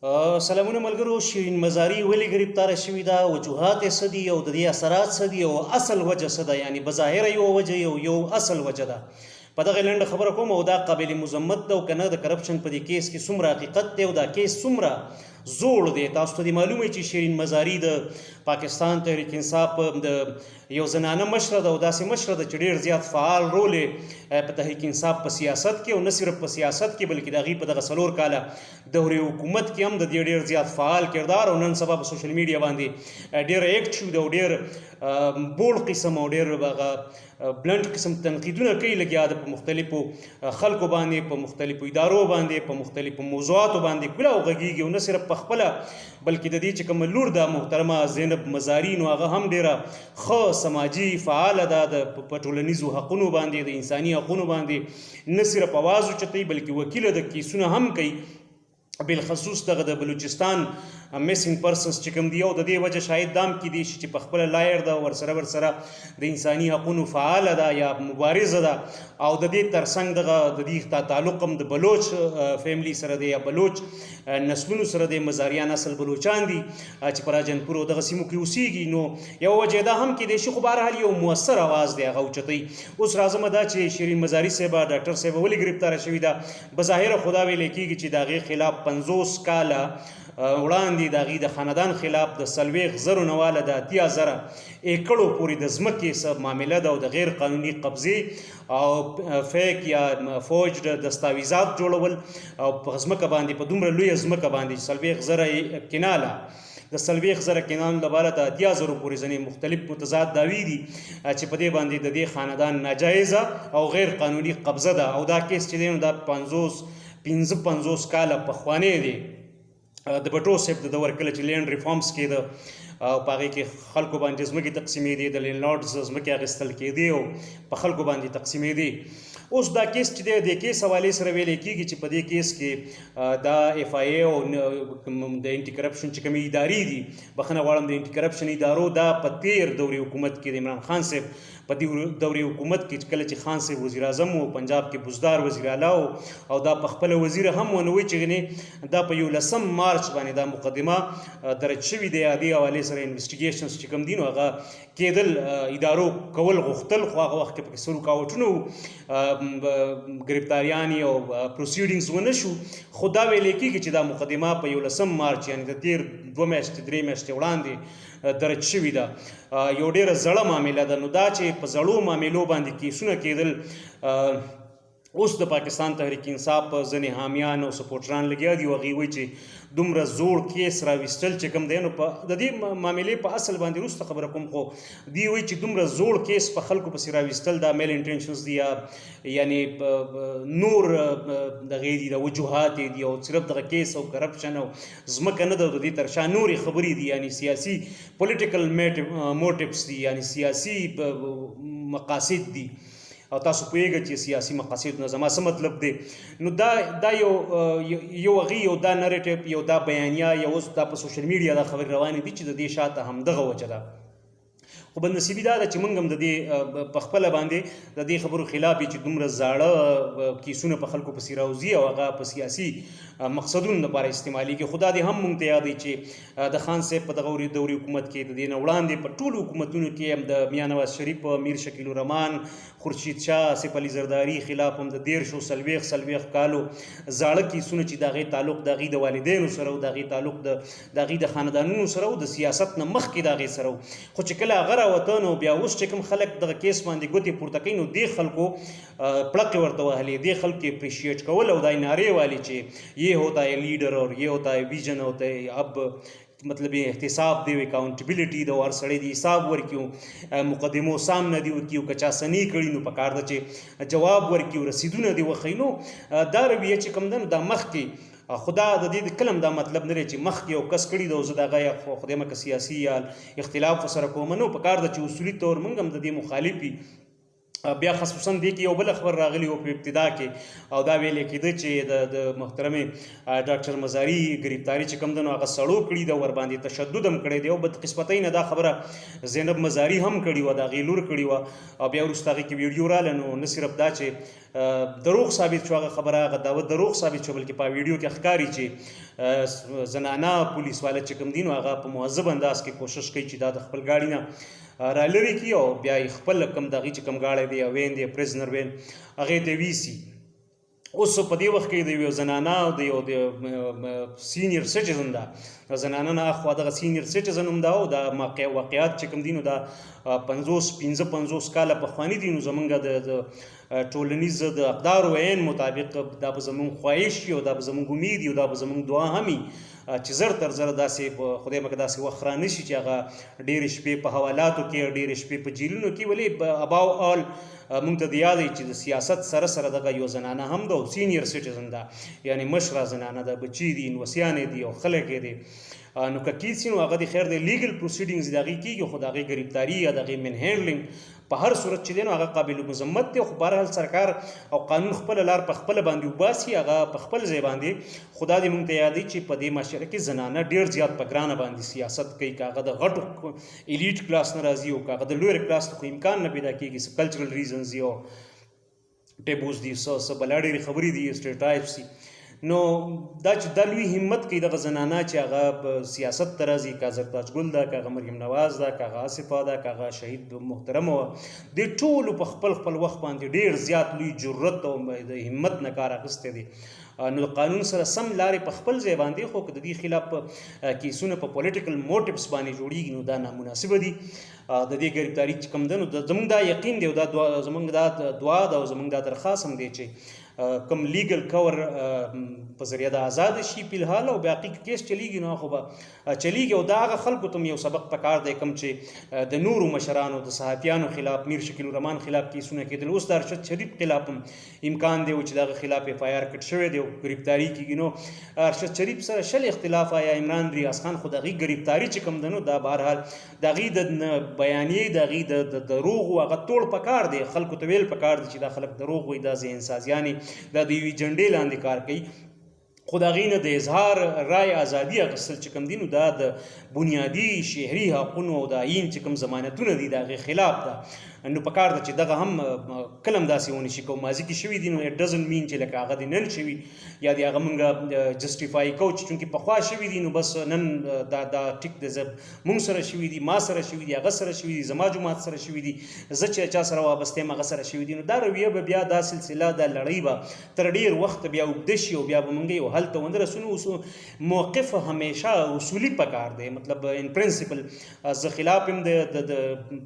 سلامونه ملګرو. شیرین مزاري ولې گرفتاره شوې ده؟ وجوهات یې څه دي او د دې اثرات څه دي او اصل وجه څه ده؟ یعنی بظاهره یو وجه یو اصل وجه ده. په دغه لنډه خبره کوم او دا قابل مذمت ده او کنه د کرپشن په دې کیس کې څومره حقیقت دی او دا کیس څومره زوړ دی. تاسو ته معلومه چې شیرین مزاري د پاکستان تحریک انصاف د یو زنانه مشره ده او داسې مشره ده چې ډیر زیات فعال رول په تحریک انصاف په سیاست کې او نه صرف په سیاست کې بلکې د هغې په دغه 4 کاله دورې حکومت کې هم د دې ډیر زیات فعال کردار او نن سبا په سوشل میډیا باندې ډیر اکټیو ده او ډیر بول قسم او ډیر بلنټ قسم تنقیدونه کوي لګیا ده په مختلفو خلکو باندې، په مختلفو ادارو باندې، په مختلفو موضوعاتو باندې کله او غږیږي او نه صرف په خپله بلکې د دې چې کوم لور ده محترمه زینب مزاري نو هغه هم ډیره ښه سماجي فعاله ده په ټولنیزو حقونو باندې، د انساني حقونو باندې نه صرف اواز اوچتوي بلکې وکیله د کیسونه هم کوي. بالخصوص دغه د بلوچستان میسنګ پرسنز چې کوم دی او د دې وجه شاید دام کې دي چې په خپل لایر ده ورسره د انساني حقونو فعاله ده یا مبارزه ده او د دې ترڅنګ دغه د دې تعلق هم د بلوچ فیملی سره دی یا بلوچ نسلونو سره دی، مزاریان اصل بلوچان دي چې په راجنپور او دغه سیمو کې اوسیږي. نو یو وجه دا هم کې دی چې خو بهرحال یو مؤثر اواز دی هغه اوچتوي. اوس راځم دا چې شیرین مزاري صاحبه ډاکټر صاحبه ولې ګرفتاره شوې ده؟ بظاهره خدا ویلی کېږي چې د هغې خلاف 50 کاله وړاندې د هغې د خاندان خلاف د 40,000 نه واله د 80,000 ایکړو پورې د ځمکې څه معامله ده او د غیر قانوني قبضې او فیک یا فوج دستاویزات جوړول او په ځمکه باندې په دومره لویه ځمکه باندې 40,000 کناله د 40,000 کنالو لپاره د 80,000 پورې ځینې مختلف متضاد دعوی دي چې په دې باندې د دې خاندان ناجایزه او غیر قانوني قبضه ده او دا کیس چې دی نو دا 50 کاله پخوانی دی. د بټو صاحب د دور کله چې لینډ ریفارمز کېده او په هغې کې خلکو باندې ځمکې تقسیمېدې، د لینډ لارډز ځمکې اخیستل کېدې او په خلکو باندې تقسیمېدې. اوس دا کیس چې دی د کیس حوالې سره ویلی کېږي چې په دې کیس کې دا اف آی ای او د انټي کرپشن چې کومې ادارې دي، بخښنه غواړم د انټي کرپشن ادارو دا په تیر دورې حکومت کې د عمران خان صاحب په دې دورې حکومت کې کله چې خان صاحب وزیر اعظم و، پنجاب کې بزدار وزیر اعلی او دا په خپله وزیر هم ونه وی چې دا په 11 مارچ باندې دا مقدمه درج شوي دی. دې حوالې سره انویسټیګیشنز چې کوم دي نو هغه کېدل ادارو کول غوښتل خو هغه وخت کې پکې څه رکاوټونه ګرفتاریان او پروسیډینګز ونه شو. خو دا ویلی کېږي چې دا مقدمه په 11 مارچ یعنې د تیر 2 میاشتې 3 میاشتې وړاندې درج شوي ده. یو ډیره زړه معامله ده. نو دا چې په زړو معاملو باندې کیسونه کېدل، اوس د پاکستان تحریک انصاف ځینې حامیان او سپورټران لګیا دي او هغوی وایي چې دومره زوړ کیس راویستل چې کوم دی نو په د دې معاملې په اصل باندې وروسته خبره کوم، خو دوی وایي چې دومره زوړ کیس په خلکو پسې راویستل دا میل انټینشنز دي یا یعنې نور دغې دي د وجوهات دي او صرف دغه کیس او کرپشن او ځمکه نه ده، د دې تر شا نورې خبرې دي یعنې سیاسي پولیټیکل موټیوز دي یعنې سیاسي مقاصد دي او تاسو پوهیږئ چې سیاسي مقاصد نه زما څه مطلب دی. نو دا یو هغې یو دا نریټیو یو دا بیانیه یا اوس دا په سوشل میډیا دا خبرې روانې دي چې د دې شاته همدغه وجه ده. خو بدنصیبي دا ده چې موږ هم د دې په خپله باندې د دې خبرو خلاف چې دومره زاړه کیسونه په خلکو پسې راوځي او هغه په سیاسي مقصدونو لپاره استعمالیږي. خو دا دې هم موږ ته یاد دی چې د خان صاحب په دغه دورې حکومت کې د دې نه وړاندې په ټولو حکومتونو کې هم د میاں نواز شریف، میر شکیل الرحمان، خورشید شاه، آصف علي زرداري خلاف هم د 40 کالو زاړه کیسونه چې د هغې تعلق د هغې د والدینو سره او د هغې تعلق د هغې د خاندانونو سره او د سیاست نه مخکې د هغې سره و. خو چې کله هغه راوته نو بیا اوس چې کوم خلک دغه کیس باندې ګوتې پورته کوي نو دې خلکو پړقې ورته وهلې، دې خلک یې اپریشیټ کول او دا یې نارې والې چې یہ ہوتا ہے لیډر اور یہ ہوتا ہے ویژن ہوتا ہے. اب مطلب یہ احتساب دی، اکاؤنټیبلټي د هر سړی دی حساب ورکړو، مقدمو سامنے دی ورکړو، که چا سنی کړي نو پکار ده چې جواب ورکړو، رسیدونه دی وښیي. نو دا رویه چې کوم ده نو دا مخکې خدا د دې کلم دا مطلب نه لري چې مخکې یو کس کړي ده او زه د هغه یا خدای مکه سیاسي یا اختلاف ورسره کوم، نو پکار ده چې اصولي طور موږ هم د دې مخالف بیا خصوصا دې کې یو بل خبر راغلی و په ابتدا کې او دا ویل کېده چې د محترمې ډاکټر مزاري گرفتاری چې کوم ده نو هغه سړو کړي ده ور باندې تشدد هم کړی دی او بدقسمتۍ نه دا خبره زینب مزاري هم کړې وه د هغې لور کړې وه او بیا وروسته هغې کې ویډیو راله نو نه صرف دا چې دروغ ثابت شو هغه خبره هغه دعوت دروغ ثابت شو بلکې په ویډیو کې ښکاري چې زنانه پولیس والا چې کوم دي نو هغه په مهذب انداز کې کوشش کوي چې دا د خپل گاډي نه را لرې کړي او بیا یې خپل کم د هغې چې کوم گاډی دی یا وین دی پریزنر وین هغې ته ویسي. اوس په دې وخت کې د یو زنانه او د یو د سینیر سټیزن ده زنانه نه اخوا دغه سینیر سټیزن هم ده او دا واقعات چې کوم دي نو دا 50 کاله پخواني دي نو زمونږ د ټولنیز د اقدارو عین مطابق دا به زمونږ خواهش وي او دا به زمونږ امید وي او دا به زمونږ دعا هم وي چې زر تر زر داسې خدای مکه داسې وخت را نشي چې هغه ډېرې شپې په حوالاتو کې ډېرې شپې په جیلونو کې ولې اباو آل مونږ ته د یاد وي چې د سیاست سره سره دغه یو زنانه هم ده او سینیر سټیزن ده یعنی مشره زنانه ده بچي دي نوسیانې دي او خلک یې دي نو که کیس نو هغه د خیر د لیګل پروسیډینګز د هغې کېږي خو د هغې ګرفتاري یا د هغې من هینډلینګ په هر صورت چې دی نو هغه قابل مذمت دی خو بهرحال سرکار او قانون خپله لار په خپله باندې وباسي هغه په خپل ځای باندې خو دا دې مونږ ته یادوي چې په دې معاشره کې زنانه ډېر زیات په ګرانه باندې سیاست کوي که هغه د غټو ایلیټ کلاس نه راځي او که هغه د لویر کلاس ته خو امکان نه پیدا کېږي څه کلچرل ریزنز دي او ټیبوز دي څه بلا ډېرې خبرې دي سټیریوټایپس دي نو دا چې دا لوی همت کوي دغه زنانه چې هغه سیاست ته راځي که زرتاج ګل ده که هغه مریم نواز ده که هغه آصفه ده که هغه شهید محترمه وه دې ټولو په خپل وخت باندې ډېر زیات لوی جرت او د همت نه کار اخیستی دی نو د قانون سره سم لارې په خپل ځای باندې خو که د دې خلاف کیسونه په پولیټیکل موټیوس باندې جوړیږي نو دا نامناسبه دي د دې ګرفتاري چې کوم ده نو زموږ دا یقین دی او دا زموږ دا دعا ده او زموږ دا درخواست هم دی چې کوم لیګل کور په ذریعه د آزاد شي په الحال او باقي کیس چلیږي نو خو به چلیږي او دا هغه خلکو ته یو سبق پکار دی کوم چې د نورو مشرانو د صحافیانو خلاف میر شکیل الرحمن خلاف کیسونه کېدل اوس د ارشد شریف خلاف هم امکان دی چې دغه خلاف اف آی آر کټ شوی دی او ګرفتاري کېږي نو ارشد شریف سره شل اختلاف یا عمران ریاض خان خو دغه ګرفتاري چې کوم ده نو دا بهرحال دغه د بیانیې دغه د دروغ هغه ټول پکار دی خلکو ته ویل پکار دي چې دا خلک دروغ وایي دا ذهن سازیانې دا د یوې جنډې لاندې کار کوي خو د هغې نه د اظهار رای ازادي اخیستل چې کوم دي نو دا د بنیادي شهري حقونو او د آیین چې کوم ضمانتونه دي د هغې خلاف ده نو پکار ده چې دغه هم کله هم داسې ونشي شي که ماضي کې شوي دي نو اټ ډزنټ مین چې لکه هغه د نن شوي یا د هغه موږ جسټیفای کوو چې چونکې پخوا شوي دي نو بس نن دا ټیک دی زه موږ سره شوي دي ما سره شوي دي هغه سره شوي دي زما جومات سره شوي دي زه چې چا سره وابسته یم هغه سره شوي دي نو دا رویه به بیا دا سلسله دا لړۍ به تر ډېر وخت بیا اوږده شي او بیا به موږ یو حل ته ونه رسو موقف همیشه اصولي پکار دی مطلب ان پرنسپل زه خلاف یم د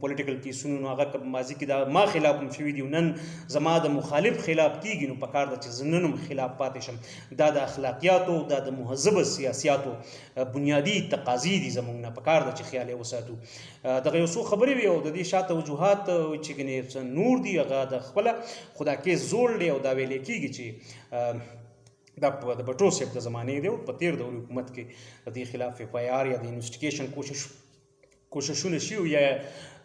پولیټیکل کیسونو نو هغه ماضي کې دا ما خلاف هم شوي دي نن زما د مخالف خلاف کېږي نو پکار ده چې زه نن هم خلاف پاتې شم دا د اخلاقیاتو دا د مهذبه سیاسیاتو بنیادي تقاضي دي زموږ نه پکار ده چې خیال یې وساتو دغه یو څو خبرې وي او د دې شاته وجوهات چې ګنې نور دي هغه د خپله خو دا کیس زوړ دی او دا ویلې کېږي چې دا د بټو صاحب د زمانې دی او په تېر دور حکومت کې د دې خلاف اف آی آر یا د انویسټیګیشن کوششونه شي یا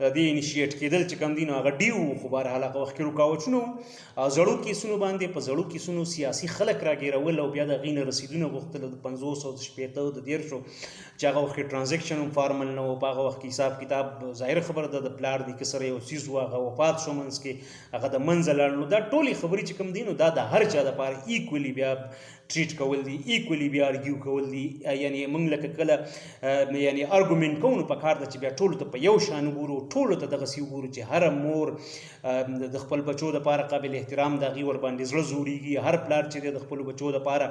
د دې انیشیټ کېدل چې کوم دي نو هغه ډېر وو خو بهرحال هغه وخت کې رکاوټونه وو زړو کیسونو باندې په زړو کیسونو سیاسي خلک راګیرول او بیا د هغې نه رسیدونه غوښتل د 50 او د 60 د 150 چې هغه وخت کې ټرانزیکشن هم فارمل نه و په هغه وخت کې حساب کتاب ظاهر خبره ده د پلار د کسره یو څیز و هغه وفات شو منځ کې هغه د منځه لاړ نو دا ټولې خبرې چې کوم دي نو دا د هر چا دپاره ایکولي بیا ټریټ کول دي ایکولي بیا ارګیو کول دي یعنی موږ لکه کله یعنی ارګومنټ کوو نو پکار ده چې بیا ټولو ته په یو شان وګورو ټولو ته دغسې وګورو چې هر مور د خپل بچو دپاره قابل احترام د هغې ورباندې زړه زوړېږي هر پلار چې دی د خپلو بچو دپاره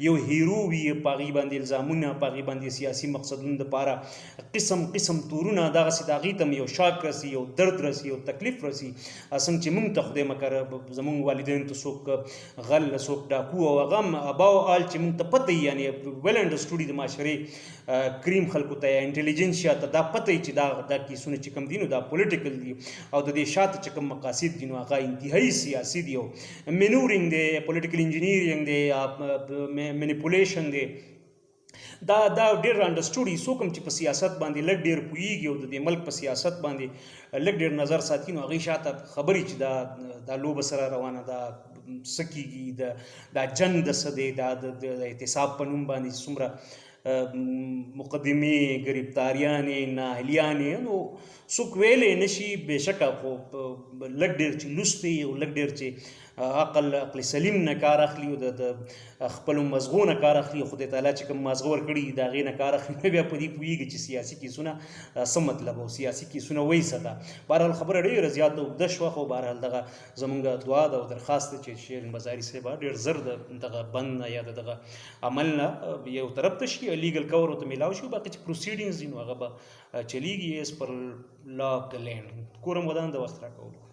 یو هیرو وي په هغې باندې الزامونه په هغې باندې سیاسي مقصدونو دپاره قسم قسم تورونه دغسې د هغې ته یو شاک رسي یو درد رسي یو تکلیف رسي څنګه چې موږ ته خدای مکره زموږ والدینو ته څوک غل څوک ډاکو او هغه هم اباو آل چې موږ ته پته یي یعنې ویل انډرسټوډي د معاشرې کریم خلکو ته یا انټلیجنسیا ته دا پته یي چې دا کیسونه چې کوم دي نو دا پولیټیکل دي او د دې شاته چې کوم مقاصد دي نو هغه انتهایي سیاسي دي او مینورینګ دی پولیټیکل انجینیرینګ دی مینیپولیشن دی دا ډېر انډرسټوډ څوک هم چې په سیاست باندې لږ ډېر پوهېږي او د دې ملک په سیاست باندې لږ ډېر نظر ساتي نو هغوی شاته خبرې چې دا لوبه سره روانه ده څه کېږي دا جنګ د څه دی دا د احتساب په نوم باندې څومره مقدمې ګرفتاریانې ناهلیانې نو څوک ویلی نشي بېشکه خو لږ ډېر چې لوستی او لږ ډېر چې عقل سلیم نه کار اخلي او د خپلو مزغو نه کار اخلي خدای تعالی چې کوم مزغه ورکړي د هغې نه کار اخلي نو بیا په دې پوهېږي چې سیاسي کیسونه څه مطلب او سیاسي کیسونه وایي څه ده. بهرحال خبره ډېره زیاته اوږده شوه خو بهرحال دغه زموږ دعا ده او درخواست دی چې شیرین بزاري صاحب ډېر زر د دغه بند نه یا د دغه عمل نه یو طرف ته شي لیګل کور ورته میلاو شي باقي چې پروسیډینګز دي نو هغه به چلیږي ایز پر لا آف د لینډ. کورم ودان د وخت راکولو.